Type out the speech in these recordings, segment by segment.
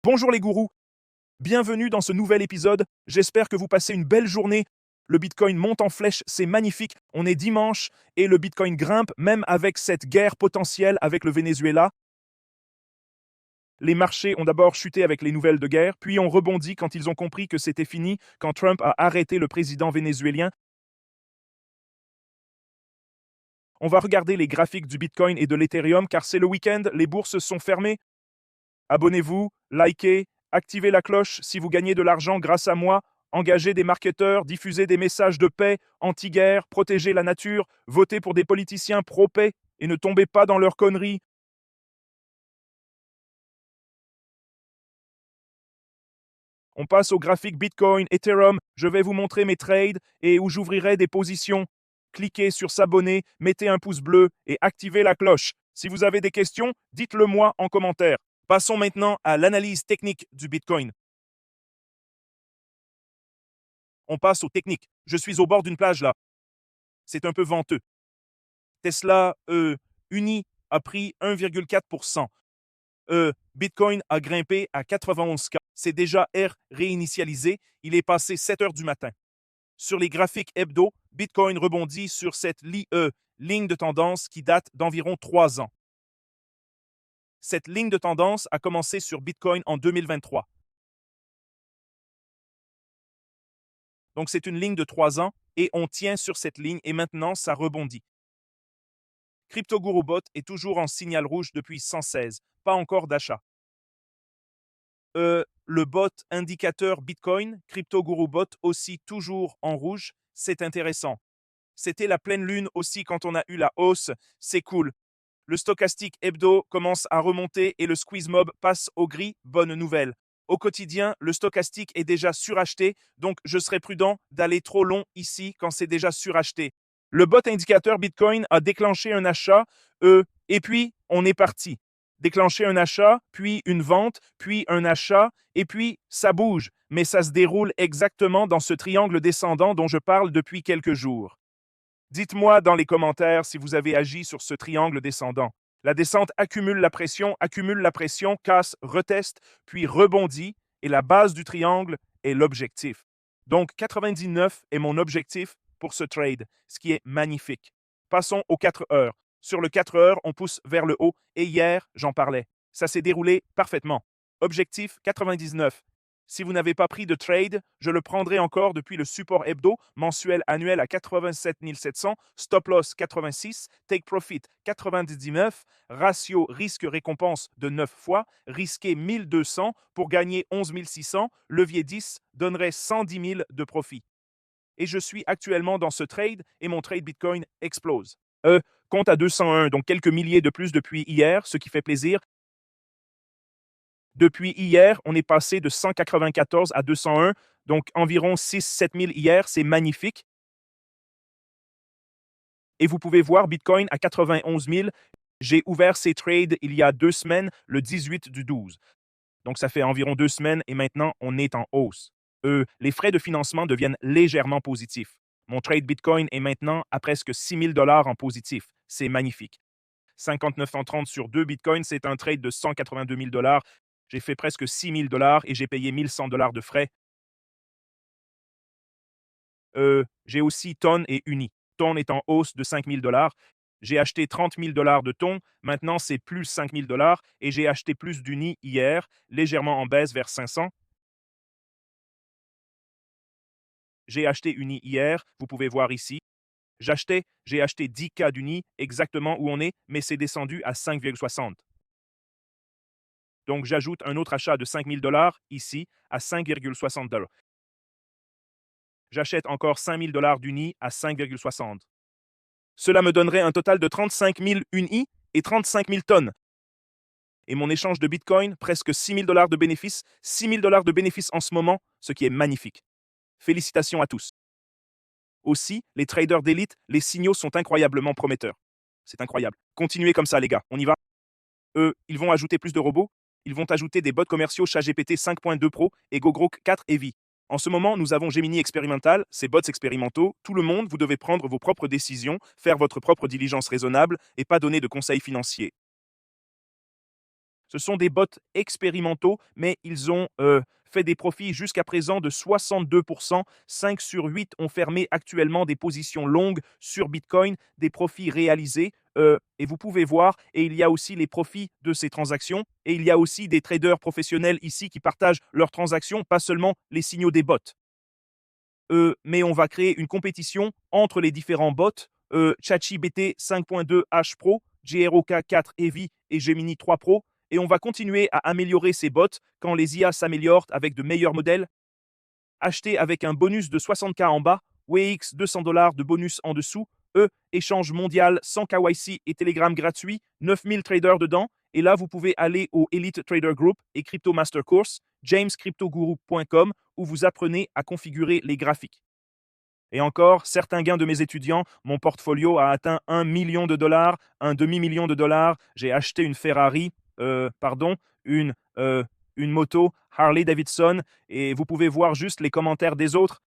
Bonjour les gourous, bienvenue dans ce nouvel épisode, j'espère que vous passez une belle journée. Le Bitcoin monte en flèche, c'est magnifique, on est dimanche et le Bitcoin grimpe même avec cette guerre potentielle avec le Venezuela. Les marchés ont d'abord chuté avec les nouvelles de guerre, puis ont rebondi quand ils ont compris que c'était fini, quand Trump a arrêté le président vénézuélien. On va regarder les graphiques du Bitcoin et de l'Ethereum car c'est le week-end, les bourses sont fermées. Abonnez-vous, likez, activez la cloche si vous gagnez de l'argent grâce à moi, engagez des marketeurs, diffusez des messages de paix, anti-guerre, protégez la nature, votez pour des politiciens pro-paix et ne tombez pas dans leurs conneries. On passe au graphique Bitcoin, Ethereum, je vais vous montrer mes trades et où j'ouvrirai des positions. Cliquez sur s'abonner, mettez un pouce bleu et activez la cloche. Si vous avez des questions, dites-le moi en commentaire. Passons maintenant à l'analyse technique du Bitcoin. On passe aux techniques. Je suis au bord d'une plage là. C'est un peu venteux. Tesla uni a pris 1,4%. Bitcoin a grimpé à 91K. C'est déjà R réinitialisé. Il est passé 7 heures du matin. Sur les graphiques hebdo, Bitcoin rebondit sur cette ligne de tendance qui date d'environ 3 ans. Cette ligne de tendance a commencé sur Bitcoin en 2023. Donc c'est une ligne de 3 ans et on tient sur cette ligne et maintenant ça rebondit. CryptoGuruBot est toujours en signal rouge depuis 116, pas encore d'achat. Le bot indicateur Bitcoin, CryptoGuruBot aussi toujours en rouge, c'est intéressant. C'était la pleine lune aussi quand on a eu la hausse, c'est cool. Le stochastique hebdo commence à remonter et le squeeze mob passe au gris, bonne nouvelle. Au quotidien, le stochastique est déjà suracheté, donc je serais prudent d'aller trop long ici quand c'est déjà suracheté. Le bot indicateur Bitcoin a déclenché un achat, et puis on est parti. Déclencher un achat, puis une vente, puis un achat, et puis ça bouge, mais ça se déroule exactement dans ce triangle descendant dont je parle depuis quelques jours. Dites-moi dans les commentaires si vous avez agi sur ce triangle descendant. La descente accumule la pression, casse, reteste, puis rebondit, et la base du triangle est l'objectif. Donc 99 est mon objectif pour ce trade, ce qui est magnifique. Passons aux 4 heures. Sur le 4 heures, on pousse vers le haut, et hier, j'en parlais. Ça s'est déroulé parfaitement. Objectif 99. Si vous n'avez pas pris de trade, je le prendrai encore depuis le support hebdo, mensuel, annuel à 87 700, stop loss 86, take profit 99, ratio risque-récompense de 9 fois, risqué 1200 pour gagner 11 600, levier 10 donnerait 110 000 de profit. Et je suis actuellement dans ce trade et mon trade Bitcoin explose. Compte à 201, donc quelques milliers de plus depuis hier, ce qui fait plaisir. Depuis hier, on est passé de 194 à 201, donc environ 6-7 000 hier, c'est magnifique. Et vous pouvez voir Bitcoin à 91 000. J'ai ouvert ces trades il y a 2 semaines, le 18 du 12. Donc ça fait environ 2 semaines et maintenant on est en hausse. Les frais de financement deviennent légèrement positifs. Mon trade Bitcoin est maintenant à presque 6 000 $ en positif. C'est magnifique. 5930 sur 2 Bitcoin, c'est un trade de 182 000 $. J'ai fait presque 6 000 $ et j'ai payé 1100 $ de frais. J'ai aussi Ton et Uni. Ton est en hausse de 5 000 $. J'ai acheté 30 000 $ de Ton, maintenant c'est plus 5 000 $ et j'ai acheté plus d'Uni hier, légèrement en baisse vers 500. J'ai acheté Uni hier, vous pouvez voir ici. J'ai acheté 10K d'Uni, exactement où on est, mais c'est descendu à 5,60. Donc j'ajoute un autre achat de 5 000 $ ici à 5,60 $. J'achète encore 5 000 $ d'Uni à 5,60. Cela me donnerait un total de 35 000 Uni et 35 000 tonnes. Et mon échange de Bitcoin, presque 6 000 $ de bénéfices, 6 000 $ de bénéfices en ce moment, ce qui est magnifique. Félicitations à tous. Aussi, les traders d'élite, les signaux sont incroyablement prometteurs. C'est incroyable. Continuez comme ça, les gars. On y va. Ils vont ajouter plus de robots. Ils vont ajouter des bots commerciaux ChatGPT 5.2 Pro et Gogrok 4 Heavy. En ce moment, nous avons Gemini expérimental, ces bots expérimentaux. Tout le monde, vous devez prendre vos propres décisions, faire votre propre diligence raisonnable et pas donner de conseils financiers. Ce sont des bots expérimentaux, mais ils ont fait des profits jusqu'à présent de 62%. 5 sur 8 ont fermé actuellement des positions longues sur Bitcoin, des profits réalisés. Et vous pouvez voir, et il y a aussi les profits de ces transactions, et il y a aussi des traders professionnels ici qui partagent leurs transactions, pas seulement les signaux des bots. Mais on va créer une compétition entre les différents bots, ChatGPT 5.2 H Pro, GROK 4 Heavy et Gemini 3 Pro, et on va continuer à améliorer ces bots quand les IA s'améliorent avec de meilleurs modèles. Acheter avec un bonus de 60K en bas, WX $200 de bonus en dessous, échange mondial sans KYC et Telegram gratuit, 9000 traders dedans, et là vous pouvez aller au Elite Trader Group et Crypto Master Course, jamescryptoguru.com, où vous apprenez à configurer les graphiques. Et encore, certains gains de mes étudiants, mon portfolio a atteint 1 million de dollars, un demi-million de dollars. J'ai acheté une Ferrari, une, une moto Harley Davidson, et vous pouvez voir juste les commentaires des autres.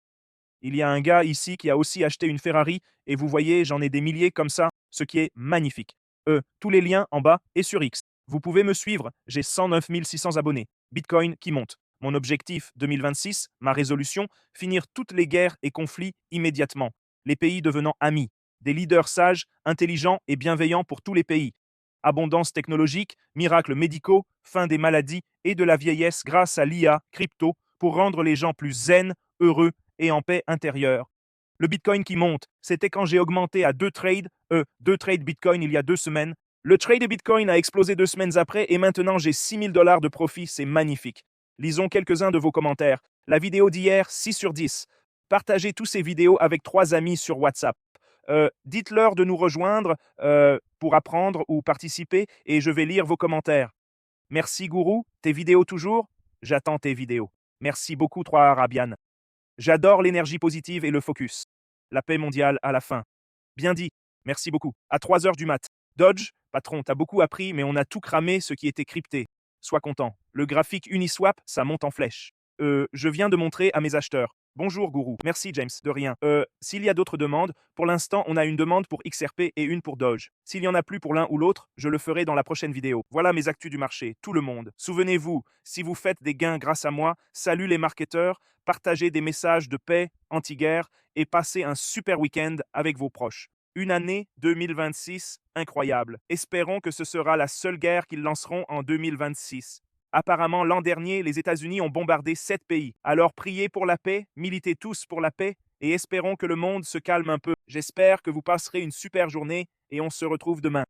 Il y a un gars ici qui a aussi acheté une Ferrari, et vous voyez, j'en ai des milliers comme ça, ce qui est magnifique. Tous les liens en bas et sur X. Vous pouvez me suivre, j'ai 109 600 abonnés. Bitcoin qui monte. Mon objectif 2026, ma résolution, finir toutes les guerres et conflits immédiatement. Les pays devenant amis. Des leaders sages, intelligents et bienveillants pour tous les pays. Abondance technologique, miracles médicaux, fin des maladies et de la vieillesse grâce à l'IA, crypto, pour rendre les gens plus zen, heureux et en paix intérieure. Le Bitcoin qui monte, c'était quand j'ai augmenté à 2 trades Bitcoin il y a 2 semaines. Le trade de Bitcoin a explosé 2 semaines après et maintenant j'ai 6000 dollars de profit, c'est magnifique. Lisons quelques-uns de vos commentaires. La vidéo d'hier, 6 sur 10. Partagez tous ces vidéos avec 3 amis sur WhatsApp. Dites-leur de nous rejoindre pour apprendre ou participer et je vais lire vos commentaires. Merci Gourou, tes vidéos toujours? J'attends tes vidéos. Merci beaucoup 3 Arabian. J'adore l'énergie positive et le focus. La paix mondiale à la fin. Bien dit. Merci beaucoup. À 3 heures du mat. Dodge, patron, t'as beaucoup appris, mais on a tout cramé ce qui était crypté. Sois content. Le graphique Uniswap, ça monte en flèche. Je viens de montrer à mes acheteurs. Bonjour Gourou. Merci James, de rien. S'il y a d'autres demandes, pour l'instant on a une demande pour XRP et une pour Doge. S'il y en a plus pour l'un ou l'autre, je le ferai dans la prochaine vidéo. Voilà mes actus du marché, tout le monde. Souvenez-vous, si vous faites des gains grâce à moi, salut les marketeurs, partagez des messages de paix, anti-guerre et passez un super week-end avec vos proches. Une année 2026 incroyable. Espérons que ce sera la seule guerre qu'ils lanceront en 2026. Apparemment, l'an dernier, les États-Unis ont bombardé 7 pays. Alors priez pour la paix, militez tous pour la paix et espérons que le monde se calme un peu. J'espère que vous passerez une super journée et on se retrouve demain.